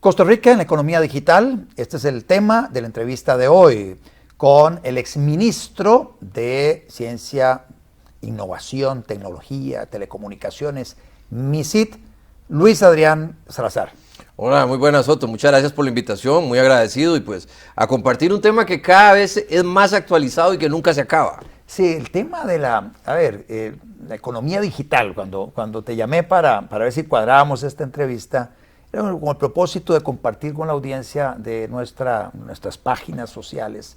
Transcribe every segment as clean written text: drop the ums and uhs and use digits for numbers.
Costa Rica en la economía digital, este es el tema de la entrevista de hoy con el exministro de Ciencia, Innovación, Tecnología, Telecomunicaciones, MICIT, Luis Adrián Salazar. Hola, muy buenas, Soto. Muchas gracias por la invitación, muy agradecido y pues a compartir un tema que cada vez es más actualizado y que nunca se acaba. Sí, el tema de la economía digital, cuando te llamé para ver si cuadrábamos esta entrevista, era con el propósito de compartir con la audiencia de nuestras páginas sociales.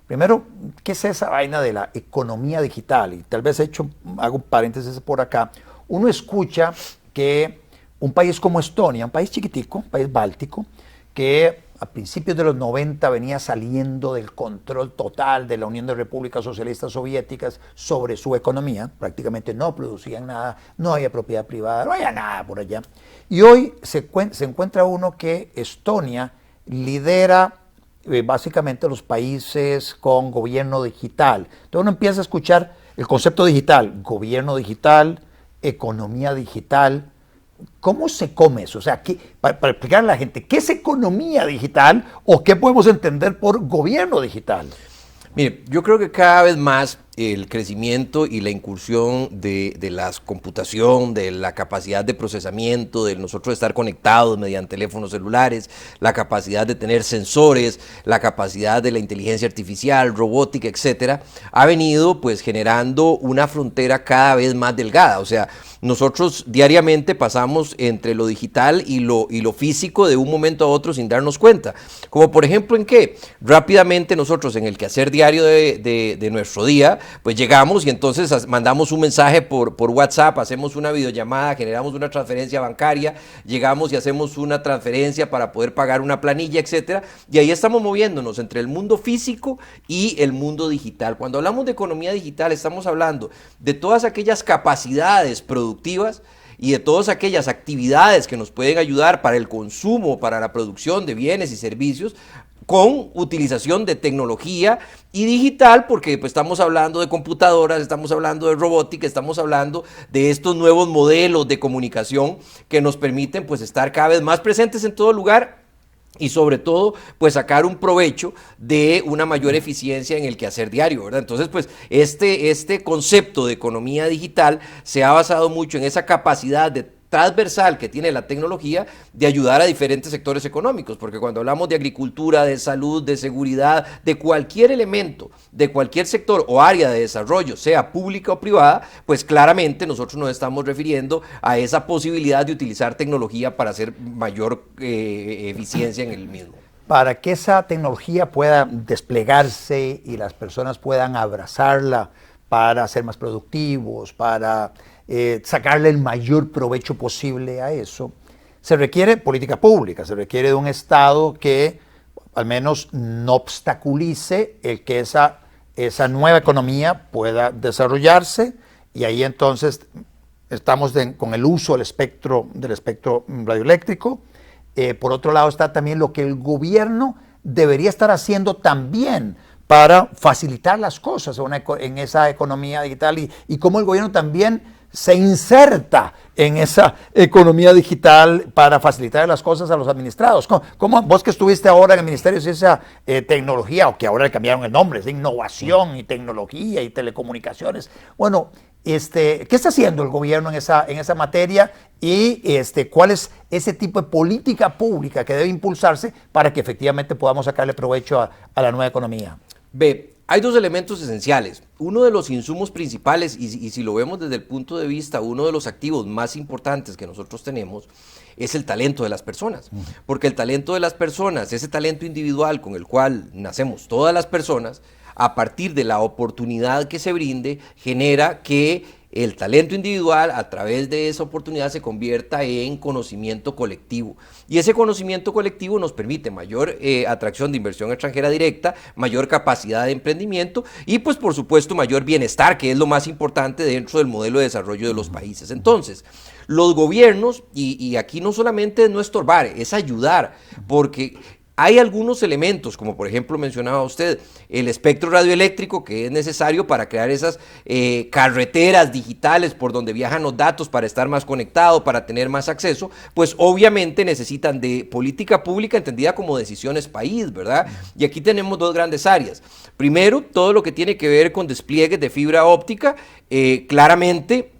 Primero, ¿qué es esa vaina de la economía digital? Y tal vez hago un paréntesis por acá. Uno escucha que un país como Estonia, un país chiquitico, un país báltico, que a principios de los 90 venía saliendo del control total de la Unión de Repúblicas Socialistas Soviéticas sobre su economía, prácticamente no producían nada, no había propiedad privada, no había nada por allá. Y hoy se encuentra uno que Estonia lidera básicamente los países con gobierno digital. Entonces uno empieza a escuchar el concepto digital, gobierno digital, economía digital. ¿Cómo se come eso? O sea, para explicar a la gente, ¿qué es economía digital o qué podemos entender por gobierno digital? Mire, yo creo que cada vez más el crecimiento y la incursión de la computación, de la capacidad de procesamiento, de nosotros estar conectados mediante teléfonos celulares, la capacidad de tener sensores, la capacidad de la inteligencia artificial, robótica, etcétera, ha venido pues generando una frontera cada vez más delgada. O sea, nosotros diariamente pasamos entre lo digital y lo físico de un momento a otro sin darnos cuenta. Como por ejemplo, ¿en qué? Rápidamente nosotros en el quehacer diario de nuestro día, pues llegamos y entonces mandamos un mensaje por WhatsApp, hacemos una videollamada, generamos una transferencia bancaria, llegamos y hacemos una transferencia para poder pagar una planilla, etcétera. Y ahí estamos moviéndonos entre el mundo físico y el mundo digital. Cuando hablamos de economía digital, estamos hablando de todas aquellas capacidades productivas y de todas aquellas actividades que nos pueden ayudar para el consumo, para la producción de bienes y servicios, con utilización de tecnología y digital, porque pues, estamos hablando de computadoras, estamos hablando de robótica, estamos hablando de estos nuevos modelos de comunicación que nos permiten pues, estar cada vez más presentes en todo lugar y sobre todo, pues sacar un provecho de una mayor eficiencia en el quehacer diario, ¿verdad? Entonces, pues este concepto de economía digital se ha basado mucho en esa capacidad transversal que tiene la tecnología de ayudar a diferentes sectores económicos, porque cuando hablamos de agricultura, de salud, de seguridad, de cualquier elemento, de cualquier sector o área de desarrollo, sea pública o privada, pues claramente nosotros nos estamos refiriendo a esa posibilidad de utilizar tecnología para hacer mayor eficiencia en el mismo. Para que esa tecnología pueda desplegarse y las personas puedan abrazarla para ser más productivos, para sacarle el mayor provecho posible a eso, se requiere política pública, se requiere de un Estado que al menos no obstaculice el que esa nueva economía pueda desarrollarse, y ahí entonces estamos con el uso del espectro radioeléctrico. Por otro lado está también lo que el gobierno debería estar haciendo también para facilitar las cosas en esa economía digital y cómo el gobierno también se inserta en esa economía digital para facilitar las cosas a los administrados. ¿Cómo vos que estuviste ahora en el Ministerio de Ciencia, Tecnología, o que ahora le cambiaron el nombre, es de Innovación y Tecnología y Telecomunicaciones? Bueno, ¿qué está haciendo el gobierno en esa materia y cuál es ese tipo de política pública que debe impulsarse para que efectivamente podamos sacarle provecho a la nueva economía? Hay dos elementos esenciales. Uno de los insumos principales, y si lo vemos desde el punto de vista, uno de los activos más importantes que nosotros tenemos, es el talento de las personas. Porque el talento de las personas, ese talento individual con el cual nacemos todas las personas, a partir de la oportunidad que se brinde, genera que el talento individual a través de esa oportunidad se convierta en conocimiento colectivo. Y ese conocimiento colectivo nos permite mayor atracción de inversión extranjera directa, mayor capacidad de emprendimiento y pues por supuesto mayor bienestar, que es lo más importante dentro del modelo de desarrollo de los países. Entonces, los gobiernos, y aquí no solamente es no estorbar, es ayudar, porque Hay algunos elementos, como por ejemplo mencionaba usted, el espectro radioeléctrico que es necesario para crear esas carreteras digitales por donde viajan los datos para estar más conectado, para tener más acceso, pues obviamente necesitan de política pública entendida como decisiones país, ¿verdad? Y aquí tenemos dos grandes áreas. Primero, todo lo que tiene que ver con despliegues de fibra óptica, claramente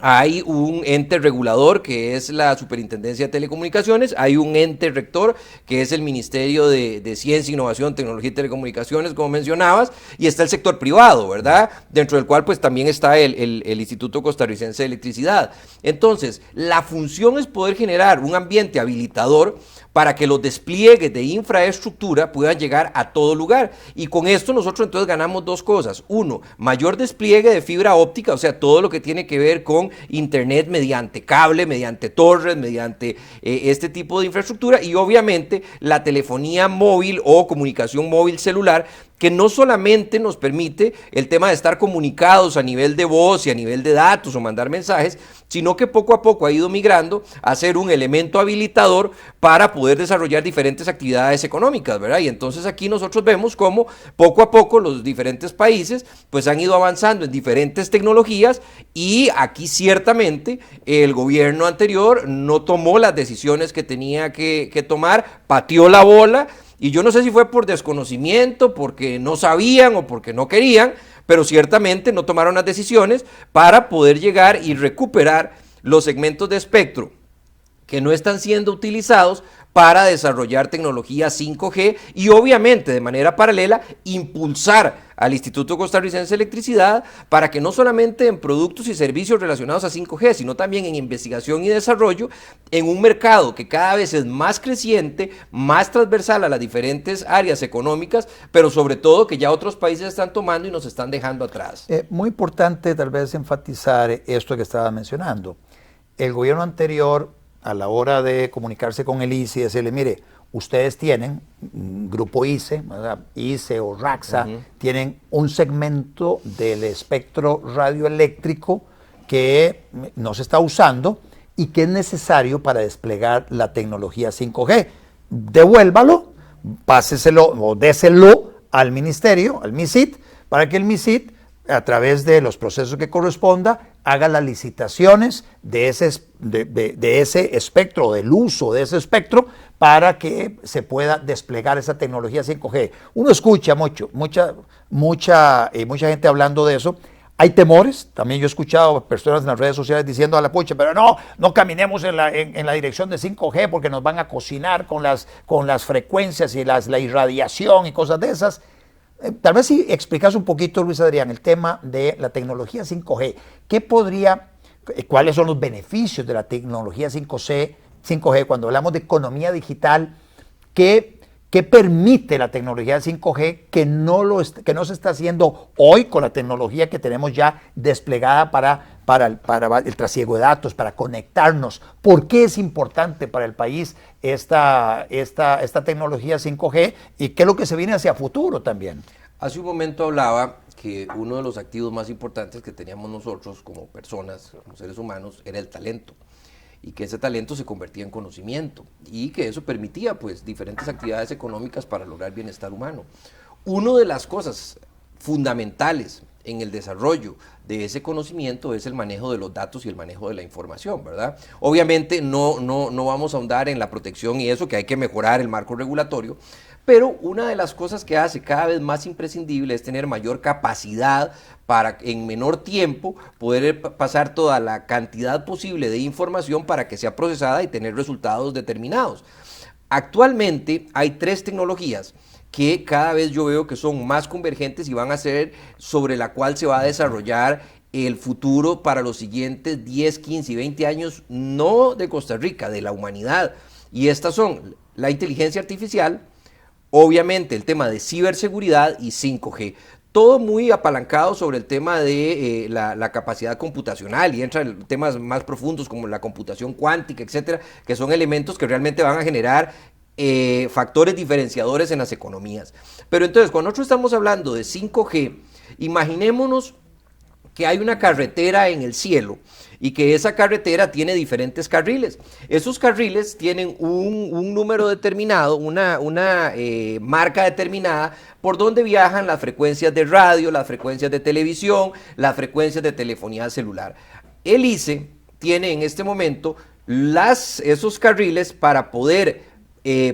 hay un ente regulador que es la Superintendencia de Telecomunicaciones, hay un ente rector que es el Ministerio de Ciencia, Innovación, Tecnología y Telecomunicaciones, como mencionabas, y está el sector privado, ¿verdad? Dentro del cual pues también está el Instituto Costarricense de Electricidad. Entonces, la función es poder generar un ambiente habilitador para que los despliegues de infraestructura puedan llegar a todo lugar. Y con esto nosotros entonces ganamos dos cosas. Uno, mayor despliegue de fibra óptica, o sea, todo lo que tiene que ver con internet mediante cable, mediante torres, mediante este tipo de infraestructura, y obviamente la telefonía móvil o comunicación móvil celular, que no solamente nos permite el tema de estar comunicados a nivel de voz y a nivel de datos o mandar mensajes, sino que poco a poco ha ido migrando a ser un elemento habilitador para poder desarrollar diferentes actividades económicas, ¿verdad? Y entonces aquí nosotros vemos cómo poco a poco los diferentes países pues han ido avanzando en diferentes tecnologías, y aquí ciertamente el gobierno anterior no tomó las decisiones que tenía que tomar, pateó la bola. Y yo no sé si fue por desconocimiento, porque no sabían o porque no querían, pero ciertamente no tomaron las decisiones para poder llegar y recuperar los segmentos de espectro que no están siendo utilizados para desarrollar tecnología 5G y obviamente de manera paralela impulsar al Instituto Costarricense de Electricidad para que no solamente en productos y servicios relacionados a 5G, sino también en investigación y desarrollo en un mercado que cada vez es más creciente, más transversal a las diferentes áreas económicas, pero sobre todo que ya otros países están tomando y nos están dejando atrás. Muy importante tal vez enfatizar esto que estaba mencionando. El gobierno anterior, a la hora de comunicarse con el ICE y decirle, mire, ustedes tienen, Grupo ICE, ¿verdad? ICE o RAXA, tienen un segmento del espectro radioeléctrico que no se está usando y que es necesario para desplegar la tecnología 5G. Devuélvalo, páseselo o déselo al ministerio, al MISIT, para que el MISIT, a través de los procesos que corresponda, haga las licitaciones de ese espectro, del uso de ese espectro, para que se pueda desplegar esa tecnología 5G. Uno escucha mucha gente hablando de eso. Hay temores, también yo he escuchado personas en las redes sociales diciendo a la pucha, pero no caminemos en la dirección de 5G porque nos van a cocinar con las frecuencias y la irradiación y cosas de esas. Tal vez si explicas un poquito, Luis Adrián, el tema de la tecnología 5G. ¿Cuáles son los beneficios de la tecnología 5G cuando hablamos de economía digital? ¿Qué permite la tecnología 5G que no se está haciendo hoy con la tecnología que tenemos ya desplegada para el trasiego de datos, para conectarnos? ¿Por qué es importante para el país esta tecnología 5G y qué es lo que se viene hacia futuro también? Hace un momento hablaba que uno de los activos más importantes que teníamos nosotros como personas, como seres humanos, era el talento, y que ese talento se convertía en conocimiento y que eso permitía pues diferentes actividades económicas para lograr bienestar humano. Una de las cosas fundamentales en el desarrollo de ese conocimiento es el manejo de los datos y el manejo de la información, ¿verdad? Obviamente no vamos a ahondar en la protección y eso, que hay que mejorar el marco regulatorio, pero una de las cosas que hace cada vez más imprescindible es tener mayor capacidad para en menor tiempo poder pasar toda la cantidad posible de información para que sea procesada y tener resultados determinados. Actualmente hay 3 tecnologías que cada vez yo veo que son más convergentes y van a ser sobre la cual se va a desarrollar el futuro para los siguientes 10, 15 y 20 años, no de Costa Rica, de la humanidad. Y estas son la inteligencia artificial, obviamente el tema de ciberseguridad y 5G. Todo muy apalancado sobre el tema de la capacidad computacional, y entran temas más profundos como la computación cuántica, etcétera, que son elementos que realmente van a generar factores diferenciadores en las economías. Pero entonces, cuando nosotros estamos hablando de 5G, imaginémonos que hay una carretera en el cielo y que esa carretera tiene diferentes carriles. Esos carriles tienen un número determinado, una marca determinada por donde viajan las frecuencias de radio, las frecuencias de televisión, las frecuencias de telefonía celular. El ICE tiene en este momento esos carriles para poder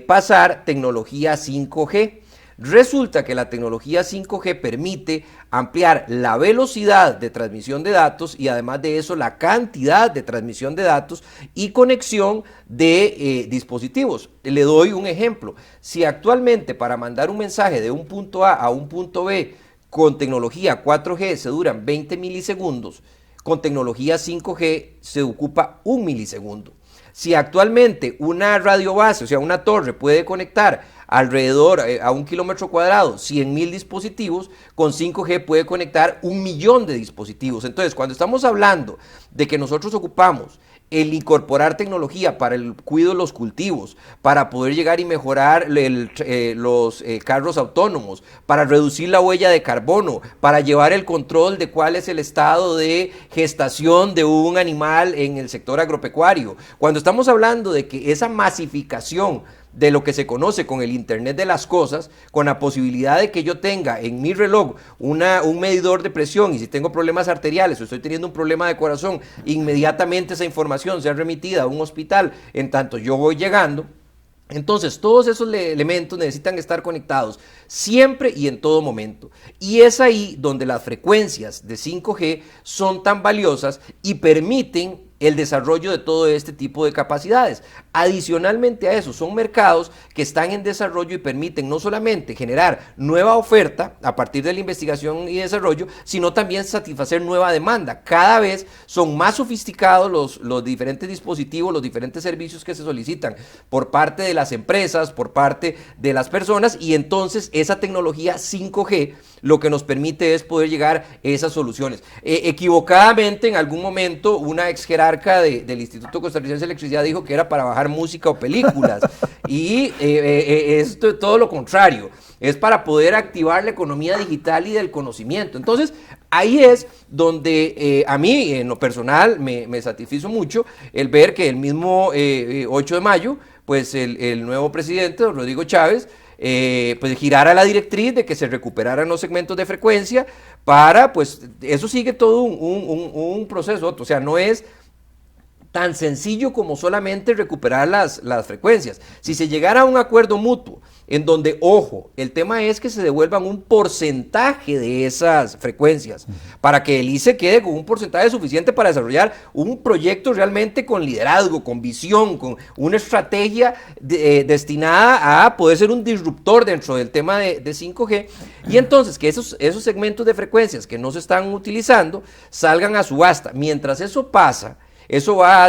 pasar tecnología 5G. Resulta que la tecnología 5G permite ampliar la velocidad de transmisión de datos y además de eso la cantidad de transmisión de datos y conexión de dispositivos. Le doy un ejemplo. Si actualmente para mandar un mensaje de un punto A un punto B con tecnología 4G se duran 20 milisegundos, con tecnología 5G se ocupa 1 milisegundo. Si actualmente una radio base, o sea, una torre puede conectar alrededor a 1 kilómetro cuadrado 100,000 dispositivos, con 5G puede conectar 1.000.000 de dispositivos. Entonces, cuando estamos hablando de que nosotros ocupamos el incorporar tecnología para el cuidado de los cultivos, para poder llegar y mejorar los carros autónomos, para reducir la huella de carbono, para llevar el control de cuál es el estado de gestación de un animal en el sector agropecuario. Cuando estamos hablando de que esa masificación de lo que se conoce con el Internet de las cosas, con la posibilidad de que yo tenga en mi reloj un medidor de presión y si tengo problemas arteriales o estoy teniendo un problema de corazón, inmediatamente esa información sea remitida a un hospital en tanto yo voy llegando. Entonces, todos esos elementos necesitan estar conectados siempre y en todo momento. Y es ahí donde las frecuencias de 5G son tan valiosas y permiten el desarrollo de todo este tipo de capacidades. Adicionalmente a eso, son mercados que están en desarrollo y permiten no solamente generar nueva oferta a partir de la investigación y desarrollo, sino también satisfacer nueva demanda. Cada vez son más sofisticados los diferentes dispositivos, los diferentes servicios que se solicitan por parte de las empresas, por parte de las personas, y entonces esa tecnología 5G lo que nos permite es poder llegar a esas soluciones. Equivocadamente, en algún momento, una ex jerarca del Instituto Costarricense de Electricidad dijo que era para bajar música o películas, y es todo lo contrario, es para poder activar la economía digital y del conocimiento. Entonces, ahí es donde a mí, en lo personal, me satisfizo mucho el ver que el mismo 8 de mayo, pues el nuevo presidente, don Rodrigo Chávez, pues girara la directriz de que se recuperaran los segmentos de frecuencia para, pues eso sigue todo un proceso, o sea, no es tan sencillo como solamente recuperar las frecuencias. Si se llegara a un acuerdo mutuo en donde, ojo, el tema es que se devuelvan un porcentaje de esas frecuencias para que el ICE quede con un porcentaje suficiente para desarrollar un proyecto realmente con liderazgo, con visión, con una estrategia destinada a poder ser un disruptor dentro del tema de 5G, y entonces que esos segmentos de frecuencias que no se están utilizando salgan a subasta. Mientras eso pasa,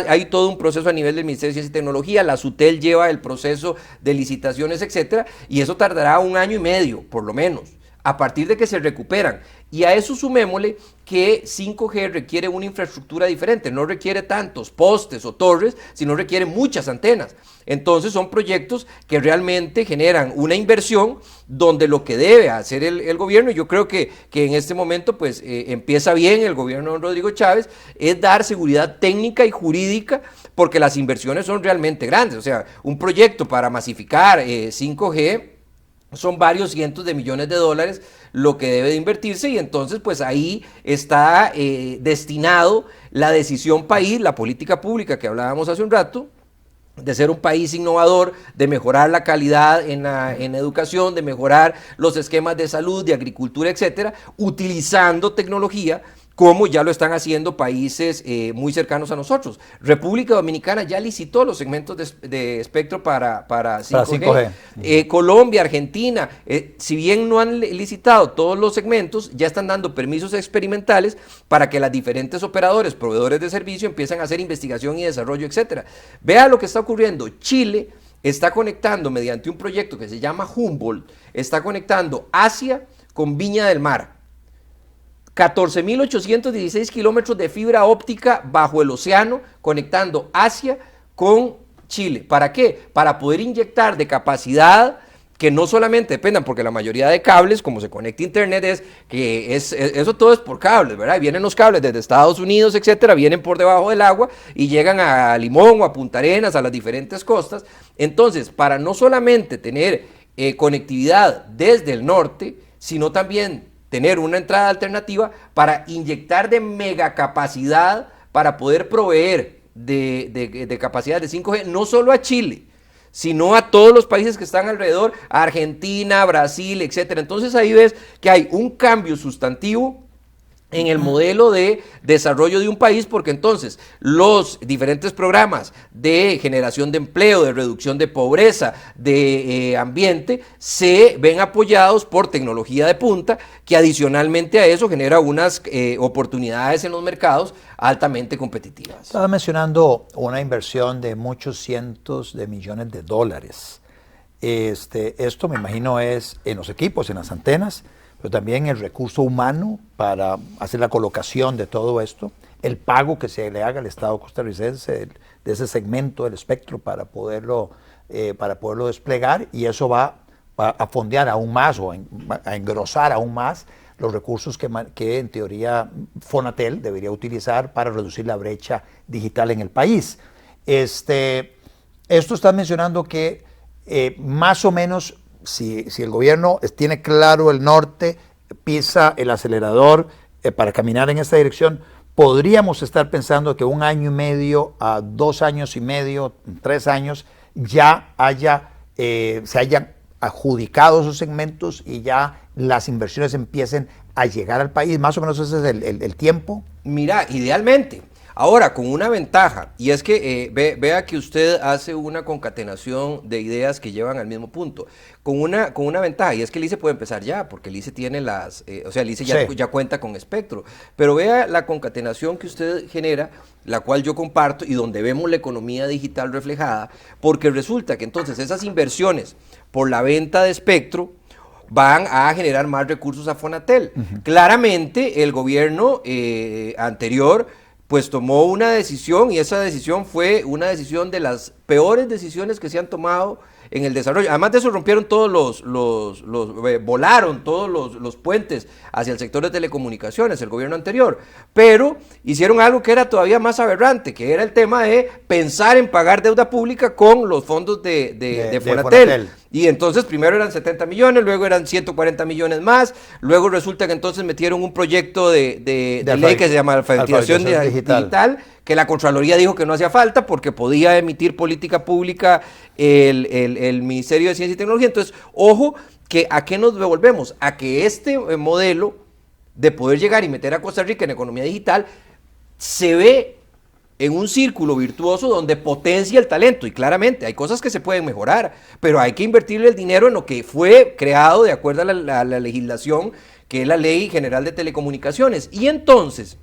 hay todo un proceso a nivel del Ministerio de Ciencia y Tecnología, la SUTEL lleva el proceso de licitaciones, etcétera, y eso tardará 1 año y medio, por lo menos, a partir de que se recuperan. Y a eso sumémosle que 5G requiere una infraestructura diferente, no requiere tantos postes o torres, sino requiere muchas antenas. Entonces son proyectos que realmente generan una inversión donde lo que debe hacer el gobierno, y yo creo que en este momento pues empieza bien el gobierno de Rodrigo Chávez, es dar seguridad técnica y jurídica, porque las inversiones son realmente grandes. O sea, un proyecto para masificar 5G son varios cientos de millones de dólares lo que debe de invertirse, y entonces pues ahí está destinado la decisión país, la política pública que hablábamos hace un rato, de ser un país innovador, de mejorar la calidad en educación, de mejorar los esquemas de salud, de agricultura, etcétera, utilizando tecnología, como ya lo están haciendo países muy cercanos a nosotros. República Dominicana ya licitó los segmentos de espectro para 5G. Colombia, Argentina, si bien no han licitado todos los segmentos, ya están dando permisos experimentales para que las diferentes operadores, proveedores de servicio, empiecen a hacer investigación y desarrollo, etcétera. Vea lo que está ocurriendo. Chile está conectando mediante un proyecto que se llama Humboldt, está conectando Asia con Viña del Mar. 14.816 kilómetros de fibra óptica bajo el océano, conectando Asia con Chile. ¿Para qué? Para poder inyectar de capacidad que no solamente dependan, porque la mayoría de cables, como se conecta a internet, eso todo es por cables, ¿verdad? Y vienen los cables desde Estados Unidos, etcétera, vienen por debajo del agua y llegan a Limón o a Punta Arenas, a las diferentes costas. Entonces, para no solamente tener conectividad desde el norte, sino también tener una entrada alternativa para inyectar de megacapacidad para poder proveer de capacidad de 5G, no solo a Chile, sino a todos los países que están alrededor, Argentina, Brasil, etcétera. Entonces ahí ves que hay un cambio sustantivo en el modelo de desarrollo de un país, porque entonces los diferentes programas de generación de empleo, de reducción de pobreza, de ambiente, se ven apoyados por tecnología de punta, que adicionalmente a eso genera unas oportunidades en los mercados altamente competitivas. Estaba mencionando una inversión de muchos cientos de millones de dólares. Esto me imagino es en los equipos, en las antenas, pero también el recurso humano para hacer la colocación de todo esto, el pago que se le haga al Estado costarricense de ese segmento del espectro para poderlo desplegar, y eso va a fondear aún más o a engrosar aún más los recursos que en teoría Fonatel debería utilizar para reducir la brecha digital en el país. Esto está mencionando que más o menos si el gobierno tiene claro el norte, pisa el acelerador para caminar en esta dirección, podríamos estar pensando que 1 año y medio a 2 años y medio, 3 años, ya se hayan adjudicado esos segmentos y ya las inversiones empiecen a llegar al país. Más o menos ese es el tiempo. Mira, idealmente. Ahora, con una ventaja, y es que vea que usted hace una concatenación de ideas que llevan al mismo punto, con una ventaja, y es que el ICE puede empezar ya, porque el ICE tiene el ICE ya cuenta con espectro, pero vea la concatenación que usted genera, la cual yo comparto, y donde vemos la economía digital reflejada, porque resulta que entonces esas inversiones por la venta de espectro van a generar más recursos a Fonatel. Claramente, el gobierno anterior pues tomó una decisión, y esa decisión fue una decisión de las peores decisiones que se han tomado en el desarrollo. Además de eso, rompieron todos volaron todos los puentes hacia el sector de telecomunicaciones, el gobierno anterior, pero hicieron algo que era todavía más aberrante, que era el tema de pensar en pagar deuda pública con los fondos de Fonatel. Y entonces primero eran 70 millones, luego eran 140 millones más, luego resulta que entonces metieron un proyecto de ley que se llama Alfabetización Digital, que la Contraloría dijo que no hacía falta porque podía emitir política pública el Ministerio de Ciencia y Tecnología. Entonces, ojo, que ¿a qué nos devolvemos? A que este modelo de poder llegar y meter a Costa Rica en economía digital se ve en un círculo virtuoso donde potencia el talento, y claramente hay cosas que se pueden mejorar, pero hay que invertirle el dinero en lo que fue creado de acuerdo a la legislación, que es la Ley General de Telecomunicaciones. Y entonces,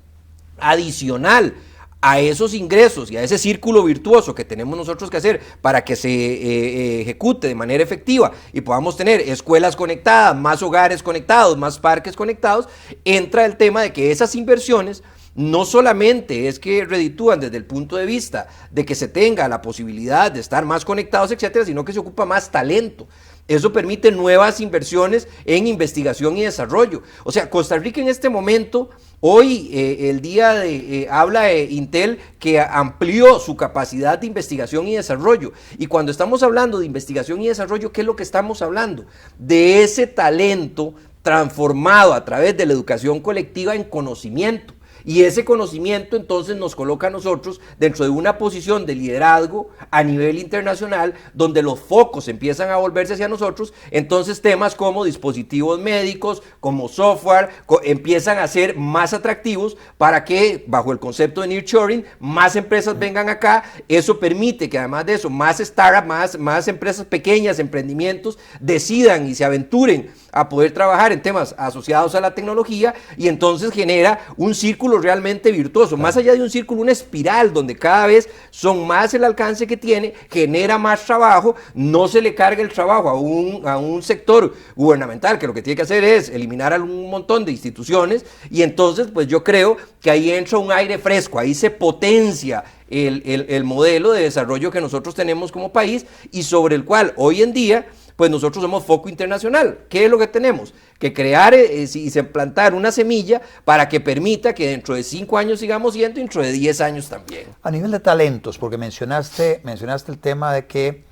adicional a esos ingresos y a ese círculo virtuoso que tenemos nosotros que hacer para que se ejecute de manera efectiva y podamos tener escuelas conectadas, más hogares conectados, más parques conectados, entra el tema de que esas inversiones no solamente es que reditúan desde el punto de vista de que se tenga la posibilidad de estar más conectados, etcétera, sino que se ocupa más talento. Eso permite nuevas inversiones en investigación y desarrollo. O sea, Costa Rica en este momento, hoy el día habla de Intel que amplió su capacidad de investigación y desarrollo. Y cuando estamos hablando de investigación y desarrollo, ¿qué es lo que estamos hablando? De ese talento transformado a través de la educación colectiva en conocimiento. Y ese conocimiento entonces nos coloca a nosotros dentro de una posición de liderazgo a nivel internacional, donde los focos empiezan a volverse hacia nosotros. Entonces temas como dispositivos médicos, como software, empiezan a ser más atractivos para que, bajo el concepto de nearshoring, más empresas vengan acá. Eso permite que además de eso, más startups, más empresas pequeñas, emprendimientos, decidan y se aventuren a poder trabajar en temas asociados a la tecnología, y entonces genera un círculo realmente virtuoso, más allá de un círculo, una espiral donde cada vez son más el alcance que tiene, genera más trabajo, no se le carga el trabajo a un sector gubernamental que lo que tiene que hacer es eliminar a un montón de instituciones, y entonces pues yo creo que ahí entra un aire fresco, ahí se potencia el modelo de desarrollo que nosotros tenemos como país y sobre el cual hoy en día pues nosotros somos foco internacional. ¿Qué es lo que tenemos? Que crear y plantar una semilla para que permita que dentro de 5 años sigamos yendo y dentro de 10 años también. A nivel de talentos, porque mencionaste el tema de que,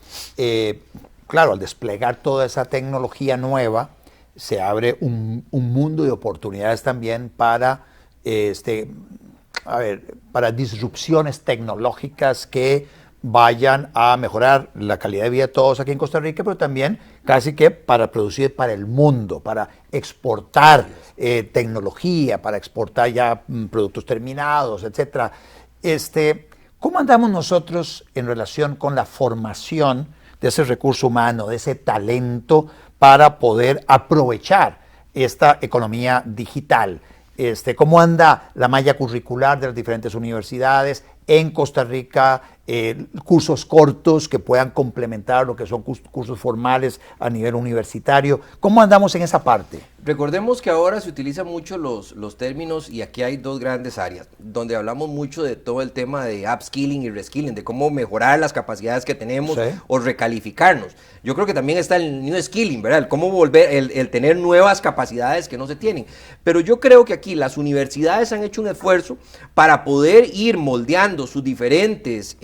claro, al desplegar toda esa tecnología nueva, se abre un mundo de oportunidades también para, para disrupciones tecnológicas que vayan a mejorar la calidad de vida de todos aquí en Costa Rica, pero también casi que para producir para el mundo, para exportar tecnología, para exportar ya productos terminados, etc. ¿Cómo andamos nosotros en relación con la formación de ese recurso humano, de ese talento para poder aprovechar esta economía digital? ¿Cómo anda la malla curricular de las diferentes universidades en Costa Rica? Cursos cortos que puedan complementar lo que son cursos formales a nivel universitario. ¿Cómo andamos en esa parte? Recordemos que ahora se utilizan mucho los términos, y aquí hay dos grandes áreas, donde hablamos mucho de todo el tema de upskilling y reskilling, de cómo mejorar las capacidades que tenemos, sí, o recalificarnos. Yo creo que también está el new skilling, ¿verdad? El cómo volver, el tener nuevas capacidades que no se tienen. Pero yo creo que aquí las universidades han hecho un esfuerzo para poder ir moldeando sus diferentes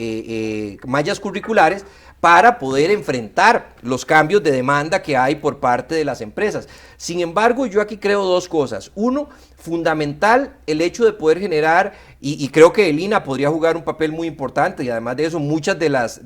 mallas curriculares para poder enfrentar los cambios de demanda que hay por parte de las empresas. Sin embargo, yo aquí creo dos cosas. Uno, fundamental el hecho de poder generar, y creo que el INA podría jugar un papel muy importante, y además de eso muchas de las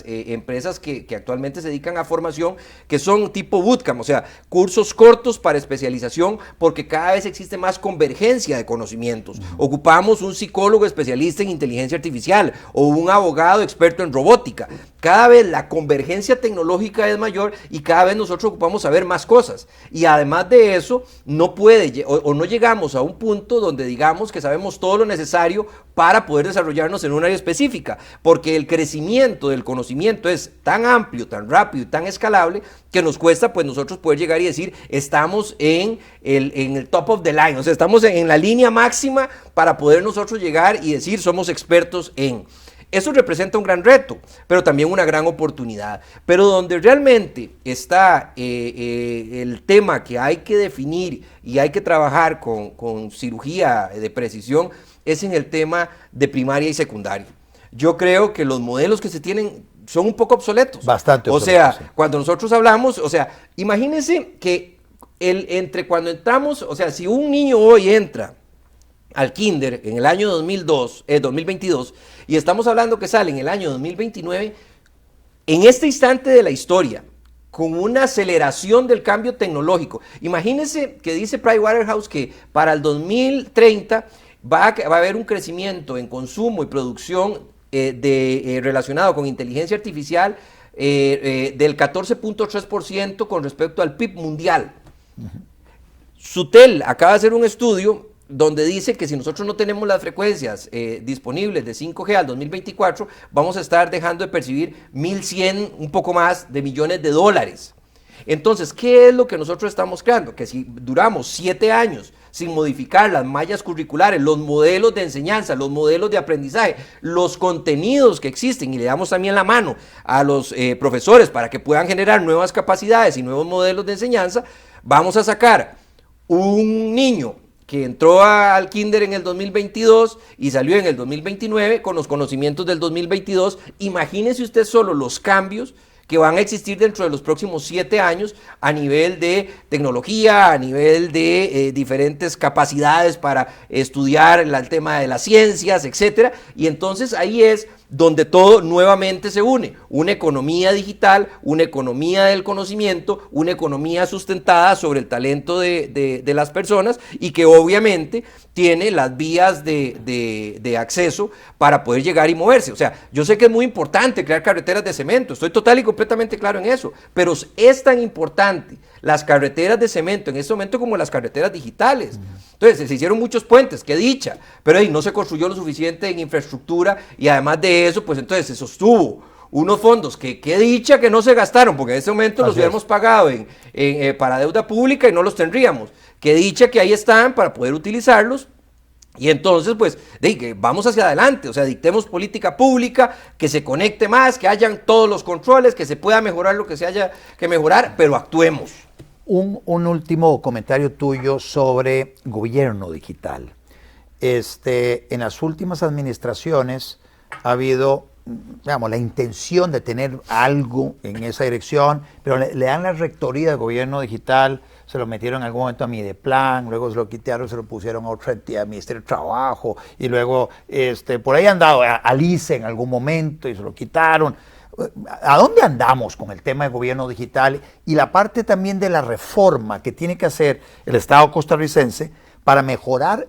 empresas que actualmente se dedican a formación, que son tipo bootcamp, o sea, cursos cortos para especialización, porque cada vez existe más convergencia de conocimientos. Ocupamos un psicólogo especialista en inteligencia artificial o un abogado experto en robótica. Cada vez la convergencia tecnológica es mayor y cada vez nosotros ocupamos saber más cosas. Y además de eso, no puede o no llegamos a un punto donde digamos que sabemos todo lo necesario para poder desarrollarnos en un área específica, porque el crecimiento del conocimiento es tan amplio, tan rápido y tan escalable que nos cuesta pues nosotros poder llegar y decir estamos en el top of the line, o sea, estamos en la línea máxima para poder nosotros llegar y decir somos expertos en. Eso representa un gran reto, pero también una gran oportunidad. Pero donde realmente está el tema que hay que definir y hay que trabajar con cirugía de precisión es en el tema de primaria y secundaria. Yo creo que los modelos que se tienen son un poco obsoletos. Bastante obsoletos. O sea, sí, cuando nosotros hablamos, o sea, imagínense que entre cuando entramos, o sea, si un niño hoy entra al kinder en el año 2022, y estamos hablando que sale en el año 2029, en este instante de la historia, con una aceleración del cambio tecnológico. Imagínense que dice Pricewaterhouse que para el 2030 va a haber un crecimiento en consumo y producción relacionado con inteligencia artificial del 14.3% con respecto al PIB mundial. SUTEL acaba de hacer un estudio donde dice que si nosotros no tenemos las frecuencias disponibles de 5G al 2024, vamos a estar dejando de percibir 1.100, un poco más, de millones de dólares. Entonces, ¿qué es lo que nosotros estamos creando? Que si duramos 7 años sin modificar las mallas curriculares, los modelos de enseñanza, los modelos de aprendizaje, los contenidos que existen, y le damos también la mano a los profesores para que puedan generar nuevas capacidades y nuevos modelos de enseñanza, vamos a sacar un niño que entró al kinder en el 2022 y salió en el 2029 con los conocimientos del 2022. Imagínese usted solo los cambios que van a existir dentro de los próximos 7 años a nivel de tecnología, a nivel de diferentes capacidades para estudiar el tema de las ciencias, etcétera. Y entonces ahí es donde todo nuevamente se une, una economía digital, una economía del conocimiento, una economía sustentada sobre el talento de las personas y que obviamente tiene las vías de acceso para poder llegar y moverse. O sea, yo sé que es muy importante crear carreteras de cemento, estoy total y completamente claro en eso, pero es tan importante las carreteras de cemento en este momento como las carreteras digitales. Entonces, se hicieron muchos puentes, qué dicha, pero ahí no se construyó lo suficiente en infraestructura y además de eso, pues entonces se sostuvo unos fondos que qué dicha que no se gastaron, porque en este momento los hubiéramos pagado para deuda pública y no los tendríamos. Qué dicha que ahí están para poder utilizarlos Y entonces, pues, vamos hacia adelante, o sea, dictemos política pública, que se conecte más, que hayan todos los controles, que se pueda mejorar lo que se haya que mejorar, pero actuemos. Un último comentario tuyo sobre gobierno digital. En las últimas administraciones ha habido, digamos, la intención de tener algo en esa dirección, pero le dan la rectoría de gobierno digital, se lo metieron en algún momento a Mideplan, luego se lo quitaron, se lo pusieron a otra entidad, al Ministerio de Trabajo, y luego por ahí han dado a ICE en algún momento y se lo quitaron. ¿A dónde andamos con el tema de gobierno digital y la parte también de la reforma que tiene que hacer el Estado costarricense para mejorar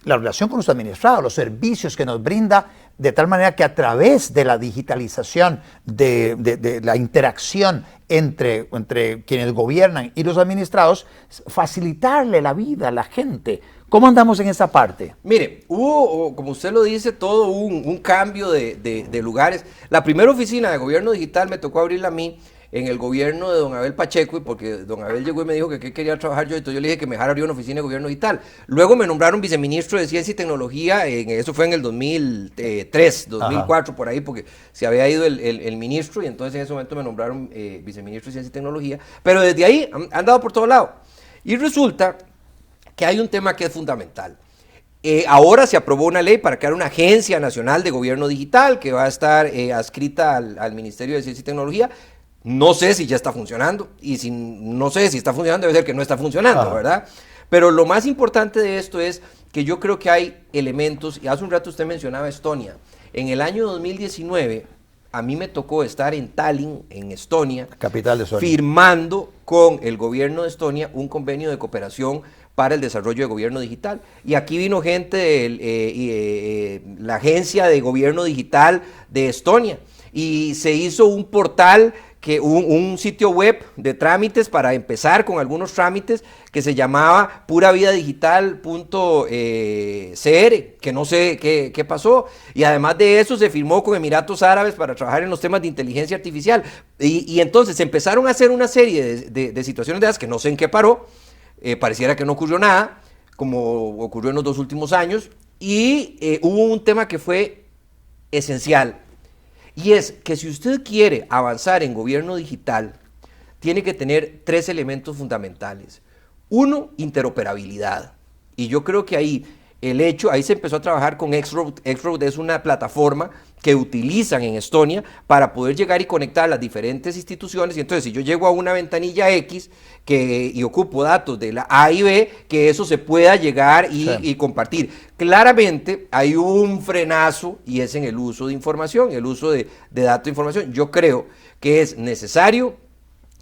la relación con los administrados, los servicios que nos brinda, de tal manera que a través de la digitalización, de la interacción entre quienes gobiernan y los administrados, facilitarle la vida a la gente? ¿Cómo andamos en esa parte? Mire, hubo, como usted lo dice, todo un cambio de lugares. La primera oficina de gobierno digital me tocó abrirla a mí en el gobierno de don Abel Pacheco, porque don Abel llegó y me dijo que qué quería trabajar yo, entonces yo le dije que me dejara abrir una oficina de gobierno digital. Luego me nombraron viceministro de Ciencia y Tecnología, eso fue en el 2003, 2004, por ahí, porque se había ido el ministro, y entonces en ese momento me nombraron viceministro de Ciencia y Tecnología, pero desde ahí han dado por todo lado. Y resulta que hay un tema que es fundamental. Ahora se aprobó una ley para crear una agencia nacional de gobierno digital que va a estar adscrita al Ministerio de Ciencia y Tecnología. No sé si ya está funcionando, y si no sé si está funcionando, debe ser que no está funcionando, ¿verdad? Pero lo más importante de esto es que yo creo que hay elementos, y hace un rato usted mencionaba Estonia. En el año 2019, a mí me tocó estar en Tallinn, en Estonia, capital de Estonia, firmando con el gobierno de Estonia un convenio de cooperación para el desarrollo de gobierno digital. Y aquí vino gente de la agencia de gobierno digital de Estonia, y se hizo un portal, un sitio web de trámites para empezar con algunos trámites que se llamaba puravidadigital.cr, que no sé qué pasó, y además de eso se firmó con Emiratos Árabes para trabajar en los temas de inteligencia artificial, y entonces empezaron a hacer una serie de situaciones de esas que no sé en qué paró. Pareciera que no ocurrió nada, como ocurrió en los 2 últimos años, y hubo un tema que fue esencial. Y es que si usted quiere avanzar en gobierno digital, tiene que tener 3 elementos fundamentales. 1, interoperabilidad. Y yo creo que ahí se empezó a trabajar con X-Road. X-Road es una plataforma que utilizan en Estonia para poder llegar y conectar las diferentes instituciones. Y entonces, si yo llego a una ventanilla X y ocupo datos de la A y B, que eso se pueda llegar y compartir. Claramente hay un frenazo, y es en el uso de información, el uso de datos de información. Yo creo que es necesario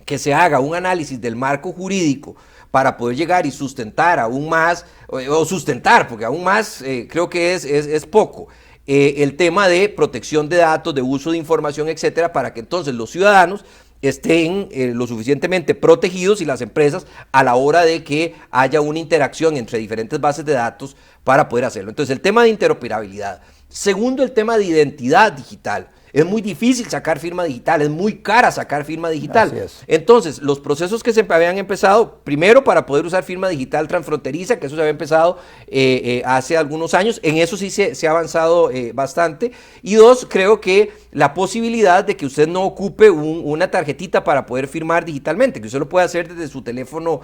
que se haga un análisis del marco jurídico para poder llegar y sustentar aún más, porque aún más creo que es poco, el tema de protección de datos, de uso de información, etcétera, para que entonces los ciudadanos estén lo suficientemente protegidos, y las empresas, a la hora de que haya una interacción entre diferentes bases de datos para poder hacerlo. Entonces, el tema de interoperabilidad. Segundo, el tema de identidad digital. Es muy difícil sacar firma digital, es muy cara sacar firma digital. Así es. Entonces, los procesos que se habían empezado, primero para poder usar firma digital transfronteriza, que eso se había empezado hace algunos años, en eso sí se ha avanzado bastante. Y 2, creo que la posibilidad de que usted no ocupe una tarjetita para poder firmar digitalmente, que usted lo puede hacer desde su teléfono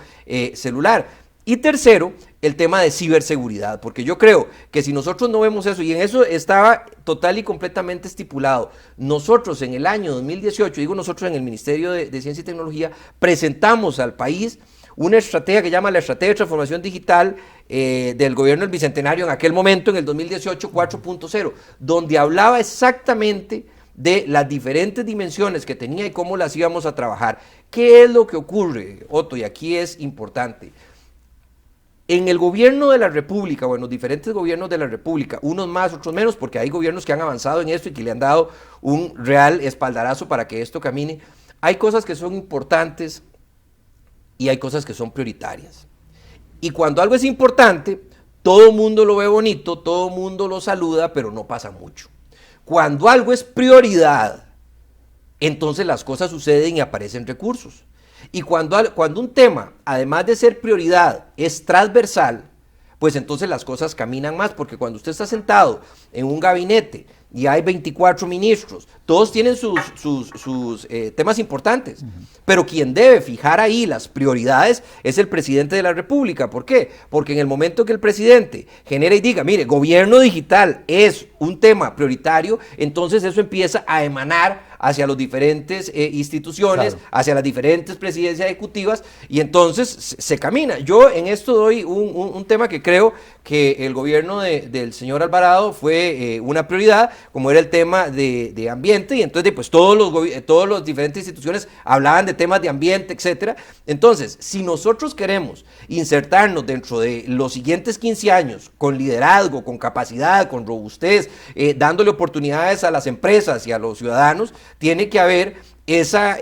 celular. Y tercero, el tema de ciberseguridad, porque yo creo que si nosotros no vemos eso, y en eso estaba total y completamente estipulado, nosotros en el año 2018, digo nosotros en el Ministerio de Ciencia y Tecnología, presentamos al país una estrategia que llama la Estrategia de Transformación Digital del Gobierno del Bicentenario, en aquel momento, en el 2018, 4.0, donde hablaba exactamente de las diferentes dimensiones que tenía y cómo las íbamos a trabajar. ¿Qué es lo que ocurre, Otto? Y aquí es importante. En el gobierno de la República, o en los diferentes gobiernos de la República, unos más, otros menos, porque hay gobiernos que han avanzado en esto y que le han dado un real espaldarazo para que esto camine, hay cosas que son importantes y hay cosas que son prioritarias. Y cuando algo es importante, todo el mundo lo ve bonito, todo el mundo lo saluda, pero no pasa mucho. Cuando algo es prioridad, entonces las cosas suceden y aparecen recursos. Y cuando un tema, además de ser prioridad, es transversal, pues entonces las cosas caminan más, porque cuando usted está sentado en un gabinete y hay 24 ministros, todos tienen sus temas importantes, pero quien debe fijar ahí las prioridades es el presidente de la República. ¿Por qué? Porque en el momento que el presidente genera y diga, mire, gobierno digital es un tema prioritario, entonces eso empieza a emanar hacia las diferentes instituciones, claro, hacia las diferentes presidencias ejecutivas, y entonces se camina. Yo en esto doy un tema que creo que el gobierno del señor Alvarado fue una prioridad, como era el tema de ambiente, y entonces pues todas las diferentes instituciones hablaban de temas de ambiente, etcétera. Entonces, si nosotros queremos insertarnos dentro de los siguientes 15 años con liderazgo, con capacidad, con robustez, dándole oportunidades a las empresas y a los ciudadanos, tiene que haber esa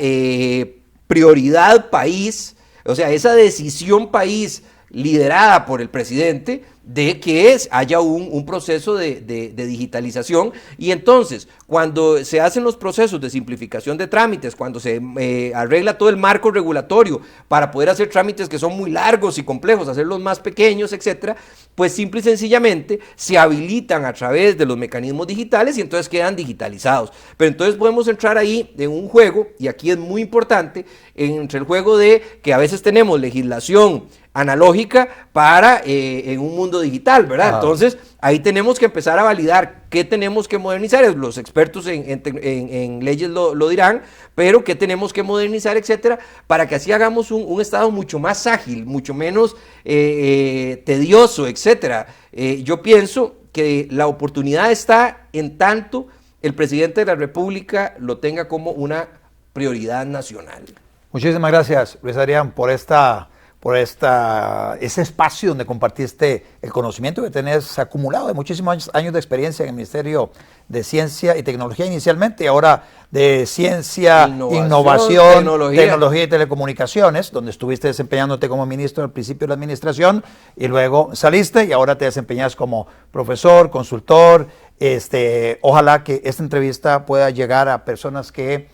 prioridad país, o sea, esa decisión país liderada por el presidente de que haya un proceso de digitalización, y entonces cuando se hacen los procesos de simplificación de trámites, cuando se arregla todo el marco regulatorio para poder hacer trámites que son muy largos y complejos, hacerlos más pequeños, etcétera, pues simple y sencillamente se habilitan a través de los mecanismos digitales y entonces quedan digitalizados. Pero entonces podemos entrar ahí en un juego, y aquí es muy importante, entre el juego de que a veces tenemos legislación analógica para en un mundo digital, ¿verdad? Entonces, ahí tenemos que empezar a validar qué tenemos que modernizar. Los expertos en leyes lo dirán, pero qué tenemos que modernizar, etcétera, para que así hagamos un Estado mucho más ágil, mucho menos tedioso, etcétera. Yo pienso que la oportunidad está en tanto el presidente de la República lo tenga como una prioridad nacional. Muchísimas gracias, Luis Adrián, por ese espacio donde compartiste el conocimiento que tenés acumulado de muchísimos años de experiencia en el Ministerio de Ciencia y Tecnología inicialmente, y ahora de Ciencia, Innovación, Tecnología y Telecomunicaciones, donde estuviste desempeñándote como ministro al principio de la administración y luego saliste y ahora te desempeñas como profesor, consultor. Ojalá que esta entrevista pueda llegar a personas que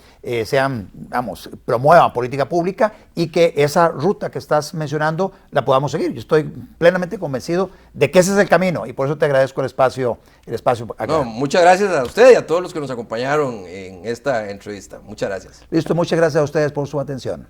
promuevan política pública y que esa ruta que estás mencionando la podamos seguir. Yo estoy plenamente convencido de que ese es el camino, y por eso te agradezco el espacio acá. No, muchas gracias a usted y a todos los que nos acompañaron en esta entrevista. Muchas gracias. Listo, muchas gracias a ustedes por su atención.